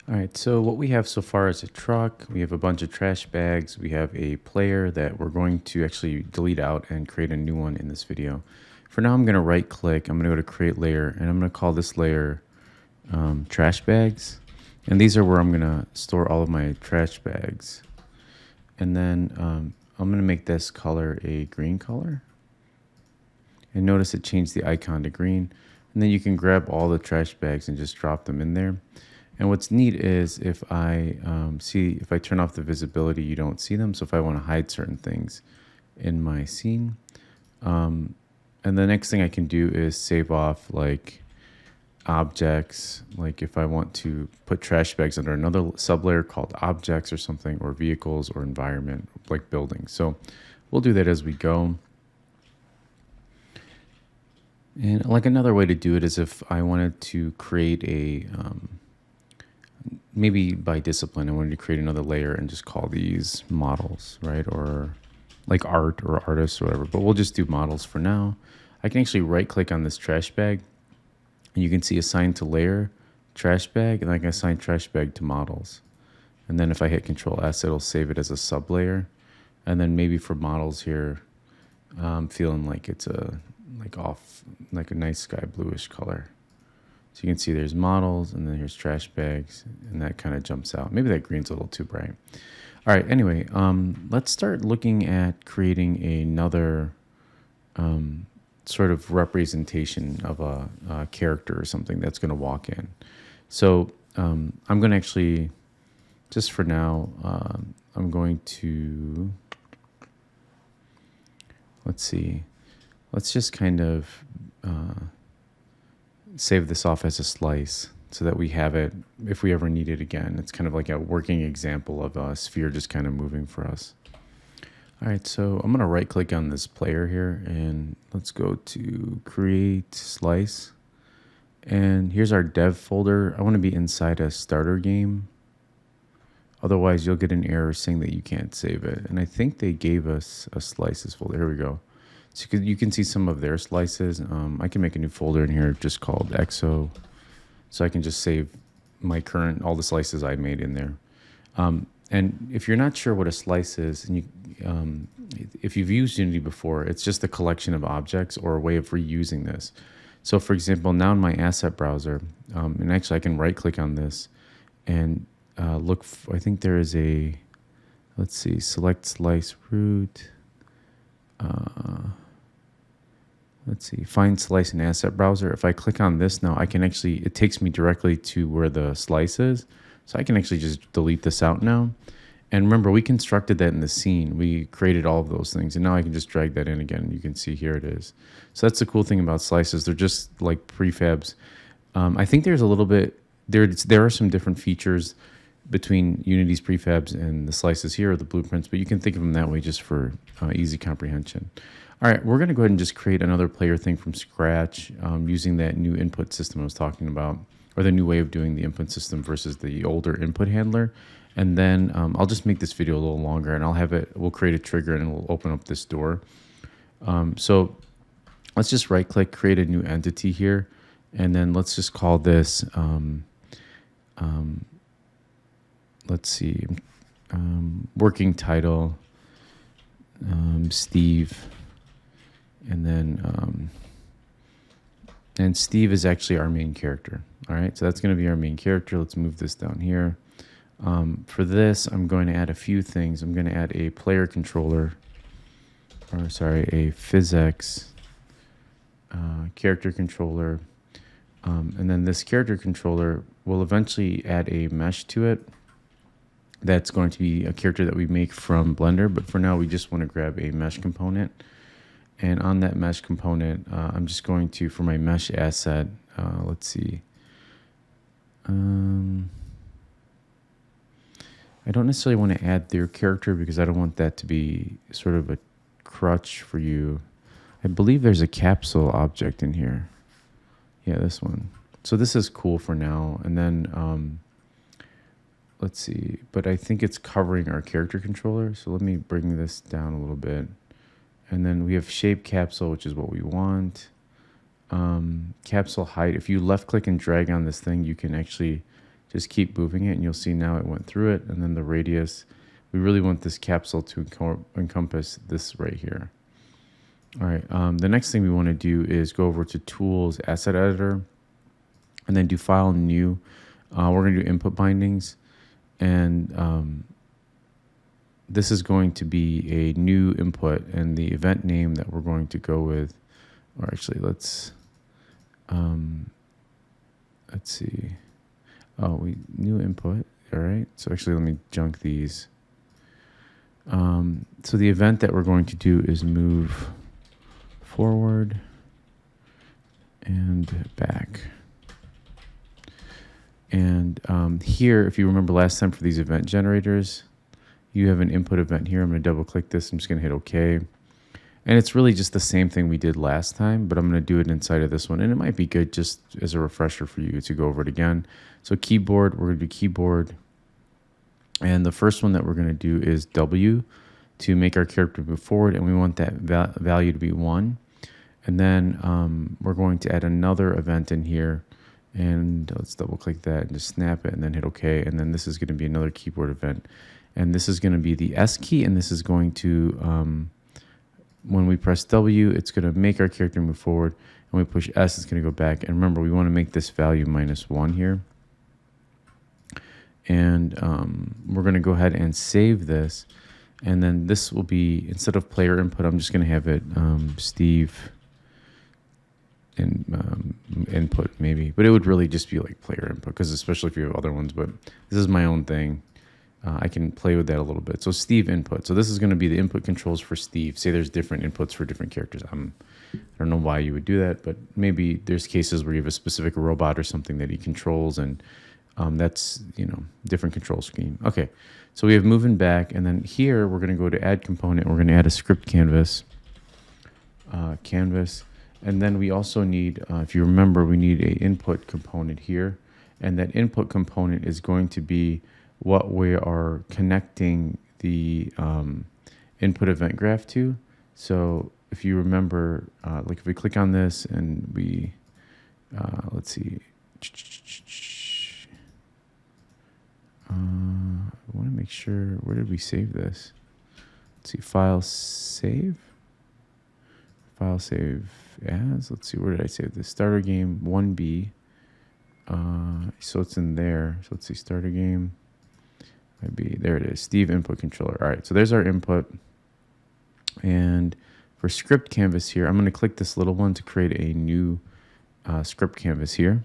All right, so what we have so far is a truck, we have a bunch of trash bags, we have a player that we're going to actually delete out and create a new one in this video. For now, I'm going to right click, I'm going to go to create layer, and I'm going to call this layer trash bags. And these are where I'm going to store all of my trash bags. And then I'm going to make this color a green color. And notice it changed the icon to green. And then you can grab all the trash bags and just drop them in there. And what's neat is if I if I turn off the visibility, you don't see them. So if I want to hide certain things in my scene, and the next thing I can do is save off like objects. Like if I want to put trash bags under another sublayer called objects or something, or vehicles or environment, like buildings. So we'll do that as we go. And like another way to do it is if I wanted to create a maybe by discipline, I wanted to create another layer and just call these models, right? Or like art or artists or whatever, but we'll just do models for now. I can actually right click on this trash bag and you can see assign to layer trash bag, and I can assign trash bag to models. And then if I hit Control S, it'll save it as a sub layer. And then maybe for models here, I'm feeling like it's a like a nice sky bluish color. So you can see there's models, and then here's trash bags, and that kind of jumps out. Maybe that green's a little too bright. All right, anyway, let's start looking at creating another sort of representation of a character or something that's going to walk in. So I'm going to actually, just for now, I'm going to, let's just kind of save this off as a slice so that we have it if we ever need it again. It's kind of like a working example of a sphere just kind of moving for us. All right, so I'm going to right click on this player here and let's go to create slice. And here's our dev folder. I want to be inside a starter game. Otherwise, you'll get an error saying that you can't save it. And I think they gave us a slices folder. Here we go. So you can see some of their slices. I can make a new folder in here just called EXO. So I can just save my all the slices I made in there. And if you're not sure what a slice is, and if you've used Unity before, it's just a collection of objects or a way of reusing this. So for example, now in my asset browser, and actually I can right click on this and look, I think there is a, let's see, select slice root. Let's see, find slice in asset browser. If I click on this now, I can actually, it takes me directly to where the slice is. So I can actually just delete this out now. And remember, we constructed that in the scene. We created all of those things. And now I can just drag that in again. You can see here it is. So that's the cool thing about slices. They're just like prefabs. I think there's a little bit, there are some different features between Unity's prefabs and the slices here, or the blueprints, but you can think of them that way just for easy comprehension. All right, we're going to go ahead and just create another player thing from scratch using that new input system I was talking about, or the new way of doing the input system versus the older input handler. And then I'll just make this video a little longer, and we'll create a trigger and we'll open up this door. So let's just right click, create a new entity here. And then let's just call this, let's see, working title, Steve. And then, and Steve is actually our main character. All right, so that's going to be our main character. Let's move this down here. For this, I'm going to add a few things. I'm going to add a player controller, or sorry, a physics character controller. And then this character controller will eventually add a mesh to it. That's going to be a character that we make from Blender, but for now we just want to grab a mesh component. And on that mesh component, I'm just going to, for my mesh asset, let's see. I don't necessarily want to add their character because I don't want that to be sort of a crutch for you. I believe there's a capsule object in here. Yeah, this one. So this is cool for now. And then, let's see, but I think it's covering our character controller. So let me bring this down a little bit. And then we have shape capsule, which is what we want. Capsule height. If you left click and drag on this thing, you can actually just keep moving it, and you'll see now it went through it. And then the radius, we really want this capsule to encompass this right here. All right, the next thing we want to do is go over to Tools, Asset Editor, and then do File, New. We're going to do Input Bindings, and this is going to be a new input, and the event name that we're going to go with, or actually let's see. Oh, new input. All right. So actually, let me junk these. So the event that we're going to do is move forward and back. And here, if you remember last time for these event generators, you have an input event here. I'm going to double click this. I'm just going to hit OK. And it's really just the same thing we did last time, but I'm going to do it inside of this one. And it might be good just as a refresher for you to go over it again. So keyboard, we're going to do keyboard. And the first one that we're going to do is W to make our character move forward. And we want that value to be 1. And then we're going to add another event in here. And let's double click that and just snap it and then hit OK. And then this is going to be another keyboard event. And this is going to be the S key. And this is going to, when we press W, it's going to make our character move forward. And when we push S, it's going to go back. And remember, we want to make this value -1 here. And we're going to go ahead and save this. And then this will be, instead of player input, I'm just going to have it Steve input maybe. But it would really just be like player input, because especially if you have other ones. But this is my own thing. I can play with that a little bit. So Steve input. So this is going to be the input controls for Steve. Say there's different inputs for different characters. I don't know why you would do that, but maybe there's cases where you have a specific robot or something that he controls, and that's, different control scheme. Okay, so we have moving back, and then here we're going to go to add component. We're going to add a script canvas, and then we also need, if you remember, we need a input component here, and that input component is going to be what we are connecting the input event graph to. So if you remember, like if we click on this and we, let's see, I want to make sure, where did we save this? Let's see, file save as, let's see, where did I save this? Starter game 1B. So it's in there. So let's see, starter game. Maybe there it is, Steve input controller. All right, so there's our input. And for script canvas here, I'm going to click this little one to create a new script canvas here.